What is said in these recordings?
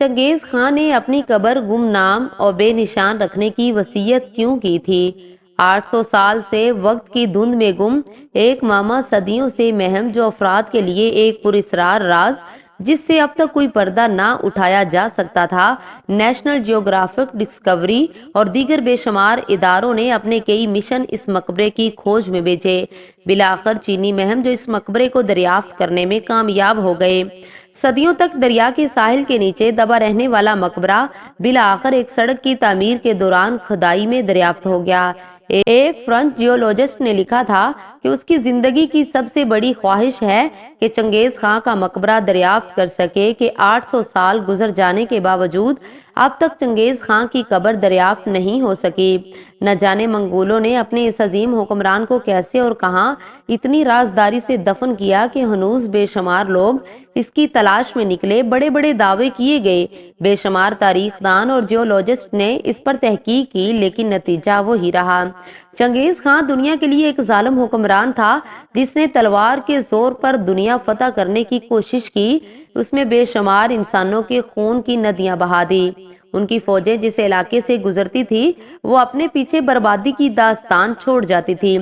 Genghis खां ने अपनी कब्र गुमनाम और बेनिशान रखने की वसीयत क्यों की थी? 800 साल से वक्त की धुंध में गुम एक मामा, सदियों से महम जो अफराद के लिए एक पुरस्रार राज जिससे अब तक कोई पर्दा ना उठाया जा सकता था। नेशनल जियोग्राफिक, डिस्कवरी और दीगर बेशुमार इदारों ने अपने कई मिशन इस मकबरे की खोज में भेजे। बिलाखिर चीनी महम जो इस मकबरे को दरियाफ्त करने में कामयाब हो गए। सदियों तक दरिया के साहिल के नीचे दबा रहने वाला मकबरा बिलाखिर एक सड़क की तामीर के दौरान खुदाई में दरियाफ्त हो गया। एक फ्रेंच जियोलॉजिस्ट ने लिखा था कि उसकी जिंदगी की सबसे बड़ी ख्वाहिश है कि चंगेज खां का मकबरा दरियाफ्त कर सके कि 800 साल गुजर जाने के बावजूद अब तक चंगेज खां की कब्र दरियाफ्त नहीं हो सकी। न जाने मंगोलों ने अपने इस अजीम हुक्मरान को कैसे और कहां इतनी राजदारी से दफन किया कि हनूज बेशुमार लोग इसकी तलाश में निकले। बड़े बड़े दावे किए गए, बेशुमार तारीखदान और जियोलॉजिस्ट ने इस पर तहकीक की, लेकिन नतीजा वही रहा। चंगेज खां दुनिया के लिए एक जालिम हुक्मरान था जिसने तलवार के जोर पर दुनिया फतह करने की कोशिश की। उसमें बेशुमार इंसानों के खून की नदियां बहा दी। उनकी फौजें जिस इलाके से गुजरती थी वो अपने पीछे बर्बादी की दास्तान छोड़ जाती थी।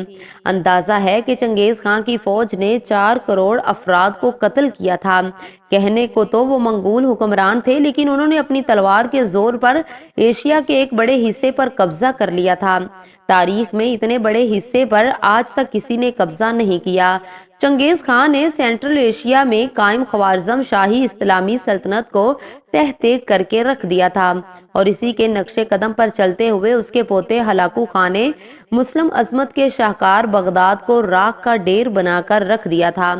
अंदाजा है कि चंगेज खां की फौज ने 4 करोड़ अफराद को कत्ल किया था। कहने को तो वो मंगोल हुक्मरान थे, लेकिन उन्होंने अपनी तलवार के जोर पर एशिया के एक बड़े हिस्से पर कब्जा कर लिया था। तारीख में इतने बड़े हिस्से पर आज तक किसी ने कब्जा नहीं किया। चंगेज खां ने सेंट्रल एशिया में कायम ख्वारिज़म शाही इस्लामी सल्तनत को तहत करके रख दिया था और इसी के नक्शे कदम पर चलते हुए उसके पोते हलाकू खां ने मुस्लिम अजमत के शाहकार बगदाद को राख का ढेर बनाकर रख दिया था।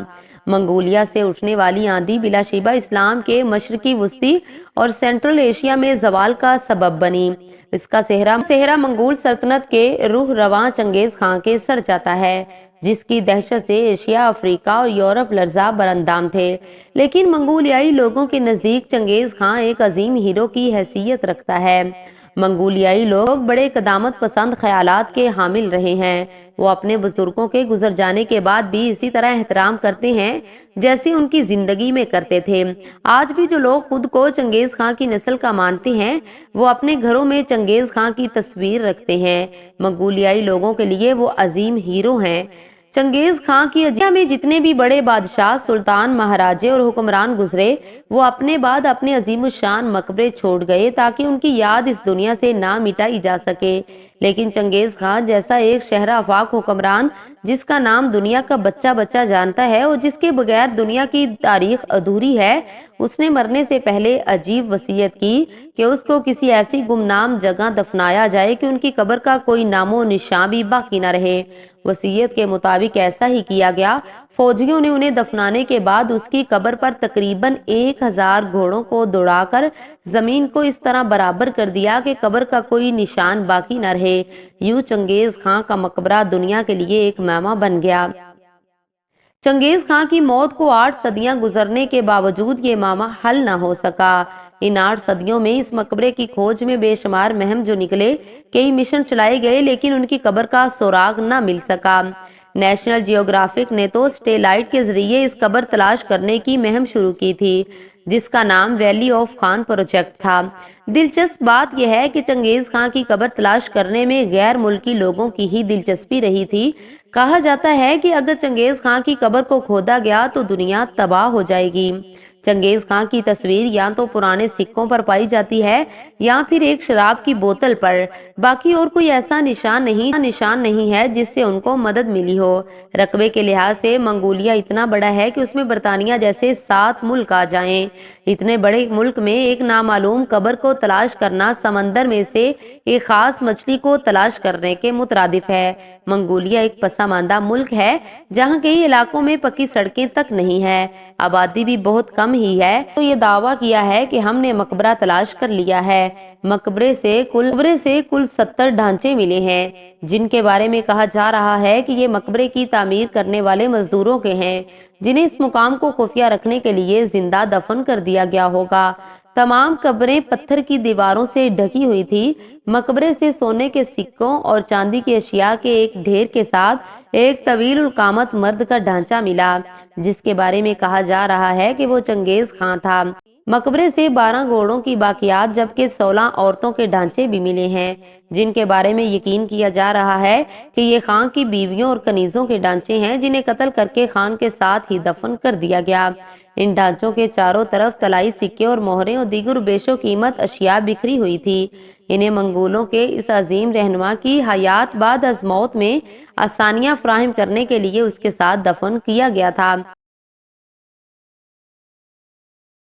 मंगोलिया से उठने वाली आंधी बिलाशिबा इस्लाम के मशरकी वस्ती और सेंट्रल एशिया में जवाल का सबब बनी। इसका सेहरा मंगोल सल्तनत के रूह रवां चंगेज खां के सर जाता है, जिसकी दहशत से एशिया, अफ्रीका और यूरोप लर्जा बरंदाम थे। लेकिन मंगोलियाई लोगों के नजदीक चंगेज खां एक अजीम हीरो की हैसियत रखता है। मंगोलियाई लोग बड़े कदामत पसंद ख्यालात के हामिल रहे हैं। वो अपने बुजुर्गों के गुजर जाने के बाद भी इसी तरह एहतराम करते हैं जैसे उनकी जिंदगी में करते थे। आज भी जो लोग खुद को चंगेज खां की नस्ल का मानते हैं वो अपने घरों में चंगेज खां की तस्वीर रखते हैं। मंगोलियाई लोगों के लिए वो अजीम हीरो हैं। चंगेज खां की अजिया में जितने भी बड़े बादशाह, सुल्तान, महाराजे और हुक्मरान गुजरे वो अपने बाद अपने अजीमुशान मकबरे छोड़ गए ताकि उनकी याद इस दुनिया से ना मिटाई जा सके। लेकिन चंगेज खां जैसा एक शहरा आफाक हुक्मरान जिसका नाम दुनिया का बच्चा बच्चा जानता है और जिसके बगैर दुनिया की तारीख अधूरी है, उसने मरने से पहले अजीब वसीयत की कि उसको किसी ऐसी गुमनाम जगह दफनाया जाए कि उनकी कब्र का कोई नामो निशान भी बाकी न रहे। वसीयत के मुताबिक ऐसा ही किया गया। फौजियों ने उन्हें दफनाने के बाद उसकी कब्र पर तकरीबन 1000 घोड़ों को दौड़ाकर जमीन को इस तरह बराबर कर दिया कि कब्र का कोई निशान बाकी न रहे। यूं चंगेज खां का मकबरा दुनिया के लिए एक मैमा बन गया। चंगेज खां की मौत को 8 सदियां गुजरने के बावजूद ये मामला हल न हो सका। इन 8 सदियों में इस मकबरे की खोज में बेशुमार महम जो निकले, कई मिशन चलाए गए, लेकिन उनकी कब्र का सुराग न मिल सका। नेशनल जियोग्राफिक ने तो स्टेलाइट के जरिए इस कब्र तलाश करने की मुहिम शुरू की थी, जिसका नाम वैली ऑफ खान प्रोजेक्ट था। दिलचस्प बात यह है कि चंगेज खां की कब्र तलाश करने में गैर मुल्की लोगों की ही दिलचस्पी रही थी। कहा जाता है कि अगर चंगेज खां की कब्र को खोदा गया तो दुनिया तबाह हो जाएगी। चंगेज खां की तस्वीर या तो पुराने सिक्कों पर पाई जाती है या फिर एक शराब की बोतल पर। बाकी और कोई ऐसा निशान नहीं है जिससे उनको मदद मिली हो। रकबे के लिहाज से मंगोलिया इतना बड़ा है कि उसमें बरतानिया जैसे 7 मुल्क आ जाएं। इतने बड़े मुल्क में एक नामालूम कब्र को तलाश करना समंदर में से एक खास मछली को तलाश करने के मुतरादिफ है। मंगोलिया एक पसमानदा मुल्क है जहाँ कई इलाकों में पक्की सड़कें तक नहीं है, आबादी भी बहुत कम ही है। तो ये दावा किया है कि हमने मकबरा तलाश कर लिया है। मकबरे से कुल 70 ढांचे मिले हैं, जिनके बारे में कहा जा रहा है कि ये मकबरे की तामीर करने वाले मजदूरों के हैं, जिन्हें इस मुकाम को खुफिया रखने के लिए जिंदा दफन कर दिया गया होगा। तमाम कब्रें पत्थर की दीवारों से ढकी हुई थी। मकबरे से सोने के सिक्कों और चांदी की अशिया के एक ढेर के साथ एक तवील उल कामत मर्द का ढांचा मिला, जिसके बारे में कहा जा रहा है कि वो चंगेज खां था। مقبرے سے 12 گھوڑوں کی باقیات جبکہ 16 عورتوں کے ڈھانچے بھی ملے ہیں، جن کے بارے میں یقین کیا جا رہا ہے کہ یہ خان کی بیویوں اور کنیزوں کے ڈھانچے ہیں جنہیں قتل کر کے خان کے ساتھ ہی دفن کر دیا گیا۔ ان ڈھانچوں کے چاروں طرف طلائی سکے اور مہریں اور دیگر بیش قیمت اشیاء بکھری ہوئی تھی۔ انہیں منگولوں کے اس عظیم رہنما کی حیات بعد از موت میں آسانیاں فراہم کرنے کے لیے اس کے ساتھ دفن کیا گیا تھا۔